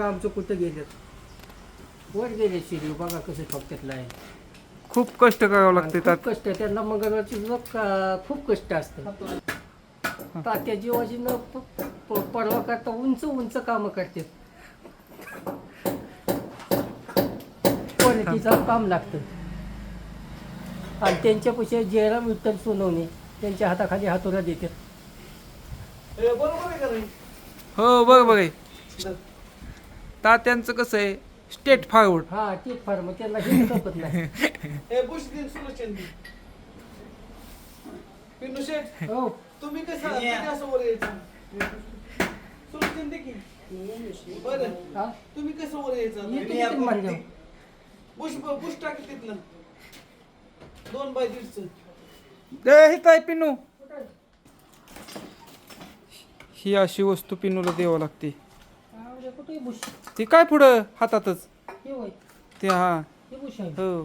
आमचं कुठं गेलेत वर गेले शिरी बघा कसं ठोक्यातलं आहे. खूप कष्ट करावं लागते खूप कष्ट त्यांना मंगळवारची खूप कष्ट असतं. तात्या जीवाची न परवा करता उंच उंच कामं करते. क्वालिटीचं काम लागतं आणि त्यांच्यापेक्षा जयराम विठ्ठल सोनवणे त्यांच्या हाताखाली हातोरा देतात. बरोबर आहे का नाही? हो बरोबर आहे. तात्यांचं कसं आहे स्टेट फॉरवर्ड. हा तेच फार मग त्यांना हे कळत नाही. हे बुश दिन सुलचंदी पिन्नू शेठ हो तुम्ही कसं वर यायचं सुलचंदी की बरं हा तुम्ही कसं वर यायचं येतो किती म्हणलं. बुश टाकी तिथलं 2x1.5 हे काय पिनू, ही अशी वस्तू पिनूला द्यावं लागते. कुठे बुश ती काय पुढं हातातच हे होय ते हा हे बुश आहे. हो